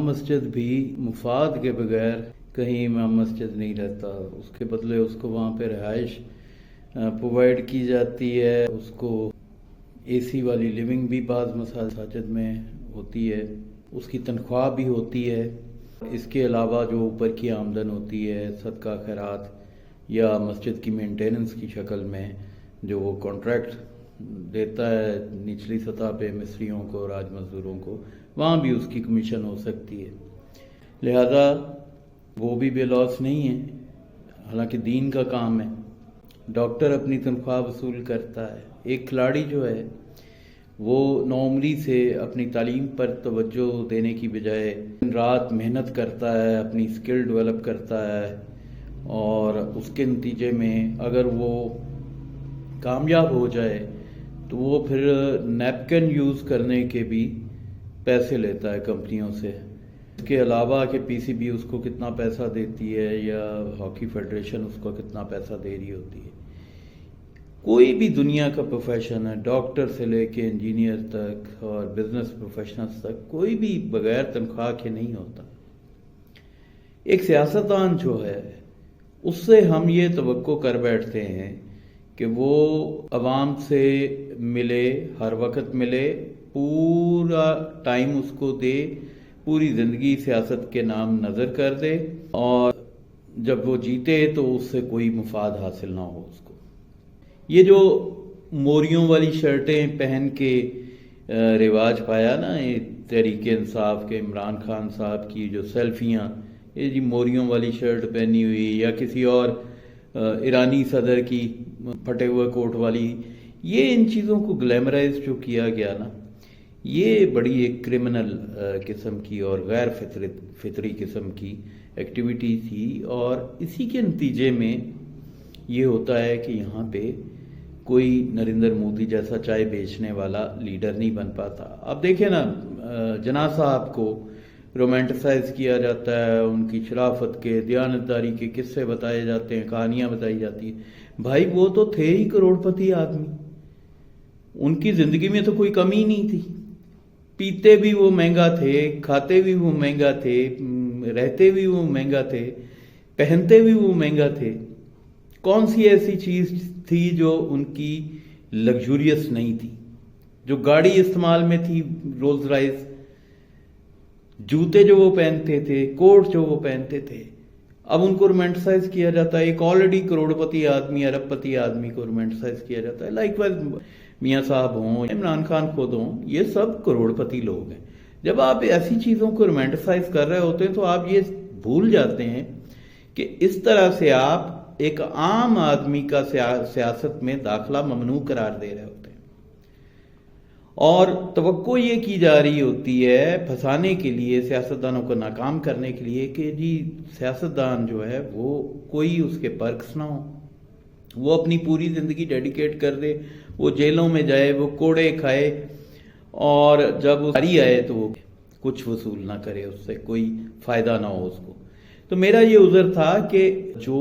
امام مسجد بھی مفاد کے بغیر کہیں امام مسجد نہیں رہتا، اس کے بدلے اس کو وہاں پہ رہائش پرووائڈ کی جاتی ہے، اس کو اے سی والی لیونگ بھی بعض مساجد میں ہوتی ہے، اس کی تنخواہ بھی ہوتی ہے، اس کے علاوہ جو اوپر کی آمدن ہوتی ہے صدقہ خیرات یا مسجد کی مینٹیننس کی شکل میں جو وہ کانٹریکٹ دیتا ہے نچلی سطح پہ مستریوں کو، راج مزدوروں کو، وہاں بھی اس کی کمیشن ہو سکتی ہے، لہذا وہ بھی بے لوس نہیں ہے، حالانکہ دین کا کام ہے۔ ڈاکٹر اپنی تنخواہ وصول کرتا ہے، ایک کھلاڑی جو ہے وہ نوعمری سے اپنی تعلیم پر توجہ دینے کی بجائے دن رات محنت کرتا ہے، اپنی سکل ڈیولپ کرتا ہے، اور اس کے نتیجے میں اگر وہ کامیاب ہو جائے تو وہ پھر نیپکن یوز کرنے کے بھی پیسے لیتا ہے کمپنیوں سے۔ اس کے علاوہ کہ پی سی بی اس کو کتنا پیسہ دیتی ہے یا ہاکی فیڈریشن اس کو کتنا پیسہ دے رہی ہوتی ہے، کوئی بھی دنیا کا پروفیشن ہے، ڈاکٹر سے لے کے انجینئر تک اور بزنس پروفیشنلز تک، کوئی بھی بغیر تنخواہ کے نہیں ہوتا۔ ایک سیاستدان جو ہے اس سے ہم یہ توقع کر بیٹھتے ہیں کہ وہ عوام سے ملے، ہر وقت ملے، پورا ٹائم اس کو دے، پوری زندگی سیاست کے نام نظر کر دے، اور جب وہ جیتے تو اس سے کوئی مفاد حاصل نہ ہو اس کو۔ یہ جو موریوں والی شرٹیں پہن کے رواج پایا نا، یہ تحریک انصاف کے عمران خان صاحب کی جو سیلفیاں، یہ جی موریوں والی شرٹ پہنی ہوئی، یا کسی اور ایرانی صدر کی پھٹے ہوئے کوٹ والی، یہ ان چیزوں کو گلیمرائز جو کیا گیا نا، یہ بڑی ایک کرمنل قسم کی اور غیر فطری قسم کی ایکٹیویٹی تھی، اور اسی کے نتیجے میں یہ ہوتا ہے کہ یہاں پہ کوئی نریندر مودی جیسا چائے بیچنے والا لیڈر نہیں بن پاتا۔ اب دیکھیں نا، جناح صاحب کو رومانٹیسائز کیا جاتا ہے، ان کی شرافت کے، دیانتداری کے قصے بتائے جاتے ہیں، کہانیاں بتائی جاتی ہیں۔ بھائی وہ تو تھے ہی کروڑ پتی آدمی، ان کی زندگی میں تو کوئی کمی نہیں تھی، پیتے بھی وہ مہنگا تھے، کھاتے بھی وہ مہنگا تھے، رہتے بھی وہ مہنگا تھے، پہنتے بھی وہ مہنگا تھے۔ کون سی ایسی چیز تھی جو ان کی لگژوریس نہیں تھی؟ جو گاڑی استعمال میں تھی رولز رائس، جوتے جو وہ پہنتے تھے، کوٹ جو وہ پہنتے تھے، اب ان کو رومانٹیسائز کیا جاتا ہے۔ ایک آلریڈی کروڑ پتی آدمی، ارب پتی آدمی کو رومانٹیسائز کیا جاتا ہے۔ لائک وائز میاں صاحب ہوں، عمران خان خود ہوں، یہ سب کروڑ پتی لوگ ہیں۔ جب آپ ایسی چیزوں کو رومانٹیسائز کر رہے ہوتے ہیں تو آپ یہ بھول جاتے ہیں کہ اس طرح سے آپ ایک عام آدمی کا سیاست میں داخلہ ممنوع قرار دے رہے ہوتے ہیں، اور توقع یہ کی جا رہی ہوتی ہے پھنسانے کے لیے، سیاستدانوں کو ناکام کرنے کے لیے، کہ جی سیاستدان جو ہے وہ کوئی اس کے پرکس نہ ہو، وہ اپنی پوری زندگی ڈیڈیکیٹ کر دے، وہ جیلوں میں جائے، وہ کوڑے کھائے، اور جب ساری آئے تو وہ کچھ وصول نہ کرے، اس سے کوئی فائدہ نہ ہو اس کو۔ تو میرا یہ عذر تھا کہ جو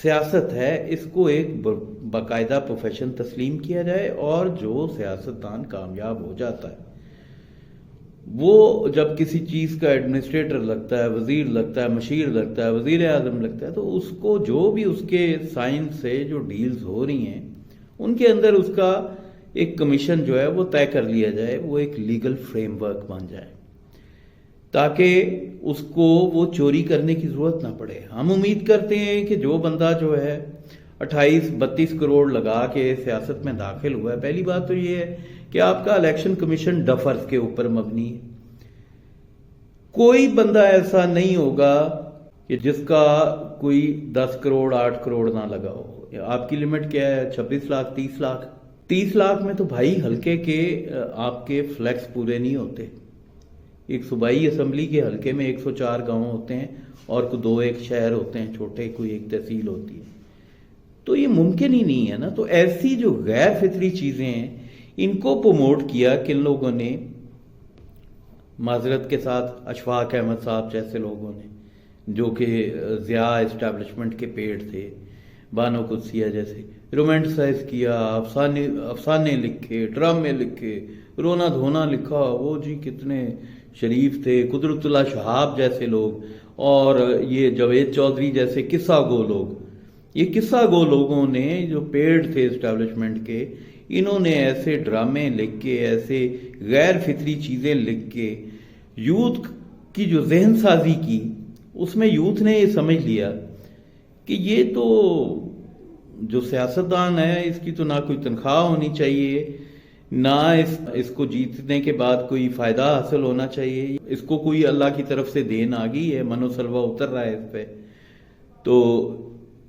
سیاست ہے اس کو ایک باقاعدہ پروفیشن تسلیم کیا جائے، اور جو سیاستدان کامیاب ہو جاتا ہے وہ جب کسی چیز کا ایڈمنسٹریٹر لگتا ہے، وزیر لگتا ہے، مشیر لگتا ہے، وزیر اعظم لگتا ہے، تو اس کو جو بھی اس کے سائنس سے جو ڈیلز ہو رہی ہیں ان کے اندر اس کا ایک کمیشن جو ہے وہ طے کر لیا جائے، وہ ایک لیگل فریم ورک بن جائے، تاکہ اس کو وہ چوری کرنے کی ضرورت نہ پڑے۔ ہم امید کرتے ہیں کہ جو بندہ جو ہے 28-32 کروڑ لگا کے سیاست میں داخل ہوا ہے، پہلی بات تو یہ ہے کہ آپ کا الیکشن کمیشن ڈفرز کے اوپر مبنی ہے۔ کوئی بندہ ایسا نہیں ہوگا کہ جس کا کوئی 10 کروڑ 8 کروڑ نہ لگا ہو۔ آپ کی لمٹ کیا ہے؟ 26 لاکھ 30 لاکھ 30 لاکھ میں تو بھائی حلقے کے آپ کے فلیکس پورے نہیں ہوتے۔ ایک صوبائی اسمبلی کے حلقے میں 104 گاؤں ہوتے ہیں، اور کوئی 2-1 شہر ہوتے ہیں چھوٹے، کوئی ایک تحصیل ہوتی ہے، تو یہ ممکن ہی نہیں ہے نا۔ تو ایسی جو غیر فطری چیزیں ہیں ان کو پروموٹ کیا کن لوگوں نے، معذرت کے ساتھ اشفاق احمد صاحب جیسے لوگوں نے، جو کہ ضیاء اسٹیبلشمنٹ کے پیڑ تھے، بانو قدسیہ جیسے، رومانٹیسائز کیا، افسانے لکھے، ڈرامے لکھے، رونا دھونا لکھا، وہ جی کتنے شریف تھے، قدرت اللہ شہاب جیسے لوگ، اور یہ جاوید چودھری جیسے قصہ گو لوگ، یہ قصہ گو لوگوں نے جو پیڈ تھے اسٹیبلشمنٹ کے، انہوں نے ایسے ڈرامے لکھ کے، ایسے غیر فطری چیزیں لکھ کے یوتھ کی جو ذہن سازی کی، اس میں یوتھ نے یہ سمجھ لیا کہ یہ تو جو سیاستدان ہے اس کی تو نہ کوئی تنخواہ ہونی چاہیے، نہ اس کو جیتنے کے بعد کوئی فائدہ حاصل ہونا چاہیے، اس کو کوئی اللہ کی طرف سے دین آ گئی ہے، من و سلوہ اتر رہا ہے اس پہ، تو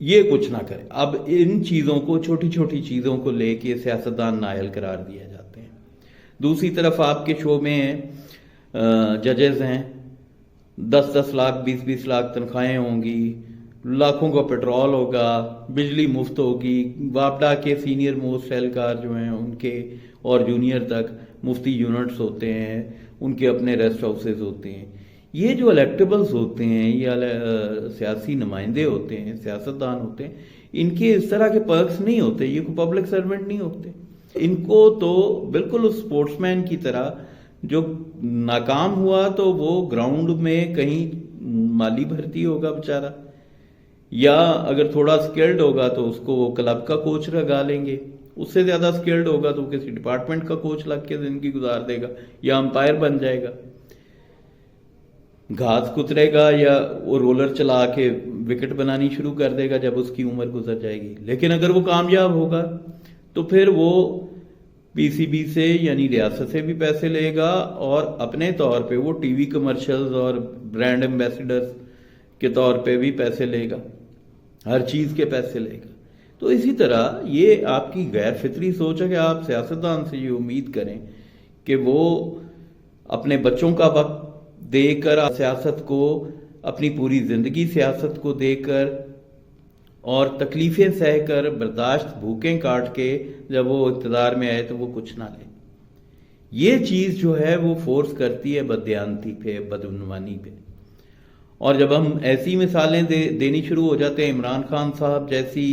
یہ کچھ نہ کرے۔ اب ان چیزوں کو، چھوٹی چھوٹی چیزوں کو لے کے سیاستدان نااہل قرار دیا جاتے ہیں۔ دوسری طرف آپ کے شعبے ہیں، ججز ہیں، 10-10 لاکھ 20-20 لاکھ تنخواہیں ہوں گی، لاکھوں کا پیٹرول ہوگا، بجلی مفت ہوگی، واپڈا کے سینئر موسٹ اہلکار جو ہیں ان کے اور جونیئر تک مفتی یونٹس ہوتے ہیں، ان کے اپنے ریسٹ ہاؤسز ہوتے ہیں۔ یہ جو الیکٹیبلز ہوتے ہیں، یہ سیاسی نمائندے ہوتے ہیں، سیاستدان ہوتے ہیں، ان کے اس طرح کے پرکس نہیں ہوتے، یہ کوئی پبلک سرونٹ نہیں ہوتے۔ ان کو تو بالکل اس سپورٹس مین کی طرح جو ناکام ہوا تو وہ گراؤنڈ میں کہیں مالی بھرتی ہوگا بیچارہ، یا اگر تھوڑا سکلڈ ہوگا تو اس کو وہ کلب کا کوچ لگا لیں گے، اس سے زیادہ سکلڈ ہوگا تو کسی ڈپارٹمنٹ کا کوچ لگ کے زندگی گزار دے گا، یا امپائر بن جائے گا، گھاس کترے گا، یا وہ رولر چلا کے وکٹ بنانی شروع کر دے گا جب اس کی عمر گزر جائے گی۔ لیکن اگر وہ کامیاب ہوگا تو پھر وہ پی سی بی سے یعنی ریاست سے بھی پیسے لے گا، اور اپنے طور پہ وہ ٹی وی کمرشلز اور برانڈ ایمبیسڈرز کے طور پہ بھی پیسے لے گا، ہر چیز کے پیسے لے گا۔ تو اسی طرح یہ آپ کی غیر فطری سوچ ہے کہ آپ سیاستدان سے یہ امید کریں کہ وہ اپنے بچوں کا وقت دے کر سیاست کو، اپنی پوری زندگی سیاست کو دے کر اور تکلیفیں سہ کر، برداشت بھوکیں کاٹ کے جب وہ اقتدار میں آئے تو وہ کچھ نہ لے۔ یہ چیز جو ہے وہ فورس کرتی ہے بددیانتی پہ، بدعنوانی پہ۔ اور جب ہم ایسی مثالیں دینی شروع ہو جاتے ہیں، عمران خان صاحب جیسی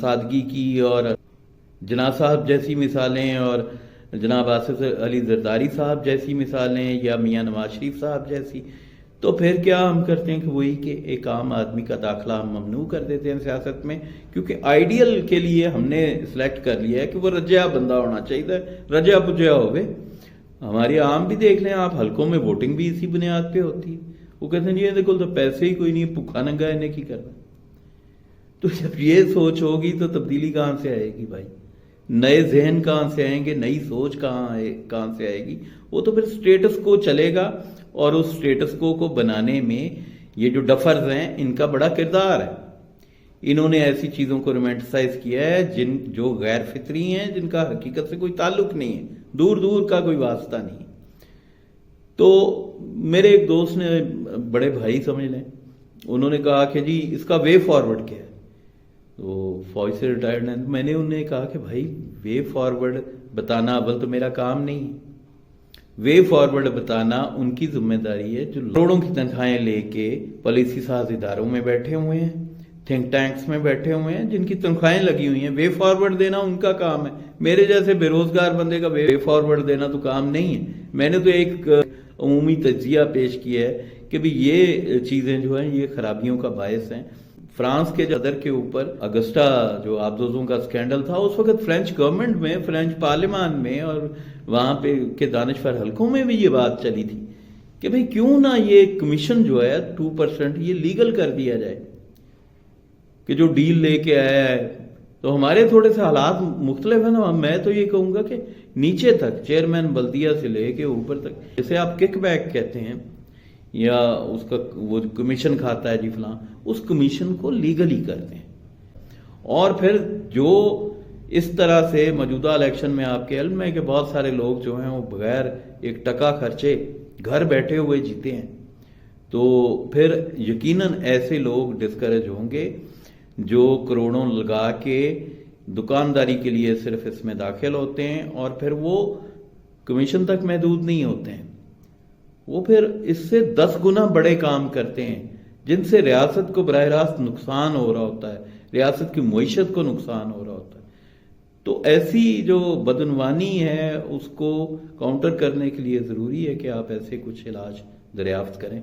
سادگی کی، اور جناح صاحب جیسی مثالیں، اور جناب آصف علی زرداری صاحب جیسی مثالیں، یا میاں نواز شریف صاحب جیسی، تو پھر کیا ہم کرتے ہیں کہ وہی کہ ایک عام آدمی کا داخلہ ہم ممنوع کر دیتے ہیں سیاست میں، کیونکہ آئیڈیل کے لیے ہم نے سلیکٹ کر لیا ہے کہ وہ رجیا بندہ ہونا چاہیے، رجیا پجیا ہوگے۔ ہماری عام بھی دیکھ لیں آپ، حلقوں میں ووٹنگ بھی اسی بنیاد پہ ہوتی ہے۔ وہ کہتے ہیں جی دیکھو تو پیسے ہی کوئی نہیں، بھوکا ننگا انہیں کی کرنا۔ تو جب یہ سوچ ہوگی تو تبدیلی کہاں سے آئے گی بھائی؟ نئے ذہن کہاں سے آئیں گے؟ نئی سوچ کہاں سے آئے گی؟ وہ تو پھر سٹیٹس کو چلے گا، اور اس سٹیٹس کو بنانے میں یہ جو ڈفرز ہیں ان کا بڑا کردار ہے۔ انہوں نے ایسی چیزوں کو رومانٹیسائز کیا ہے جو غیر فطری ہیں، جن کا حقیقت سے کوئی تعلق نہیں ہے، دور دور کا کوئی واسطہ نہیں۔ تو میرے ایک دوست نے، بڑے بھائی سمجھ لیں، انہوں نے کہا کہ جی اس کا وے فارورڈ کیا ہے؟ تو فوج سے ریٹائرڈ ہیں، میں نے انہیں کہا کہ بھائی وے فارورڈ بتانا اول تو میرا کام نہیں ہے، وے فارورڈ بتانا ان کی ذمہ داری ہے جو کروڑوں کی تنخواہیں لے کے پالیسی ساز اداروں میں بیٹھے ہوئے ہیں، تھنک ٹینکس میں بیٹھے ہوئے ہیں، جن کی تنخواہیں لگی ہوئی ہیں۔ وے فارورڈ دینا ان کا کام ہے، میرے جیسے بے روزگار بندے کا وے فارورڈ دینا تو کام نہیں ہے۔ میں نے تو ایک عمومی تجزیہ پیش کیا ہے کہ بھی یہ چیزیں جو ہیں یہ خرابیوں کا باعث ہیں۔ فرانس کے صدر کے اوپر اگسٹا جو آبدوزوں کا سکینڈل تھا، اس وقت فرینچ گورنمنٹ میں، فرینچ پارلیمان میں اور وہاں پہ کے دانشور حلقوں میں بھی یہ بات چلی تھی کہ بھئی کیوں نہ یہ کمیشن جو ہے 2% یہ لیگل کر دیا جائے، کہ جو ڈیل لے کے آیا ہے۔ تو ہمارے تھوڑے سے حالات مختلف ہیں نا، میں تو یہ کہوں گا کہ نیچے تک، چیئرمین بلدیہ سے لے کے اوپر تک، جسے آپ کک بیک کہتے ہیں، یا اس کا وہ کمیشن کھاتا ہے جی فلاں، اس کمیشن کو لیگلی کرتے ہیں۔ اور پھر جو اس طرح سے موجودہ الیکشن میں آپ کے علم ہے کہ بہت سارے لوگ جو ہیں وہ بغیر ایک ٹکا خرچے گھر بیٹھے ہوئے جیتے ہیں، تو پھر یقیناً ایسے لوگ ڈسکریج ہوں گے جو کروڑوں لگا کے دکانداری کے لیے صرف اس میں داخل ہوتے ہیں، اور پھر وہ کمیشن تک محدود نہیں ہوتے ہیں، وہ پھر اس سے 10 گنا بڑے کام کرتے ہیں، جن سے ریاست کو براہ راست نقصان ہو رہا ہوتا ہے، ریاست کی معیشت کو نقصان ہو رہا ہوتا ہے۔ تو ایسی جو بدعنوانی ہے اس کو کاؤنٹر کرنے کے لیے ضروری ہے کہ آپ ایسے کچھ علاج دریافت کریں.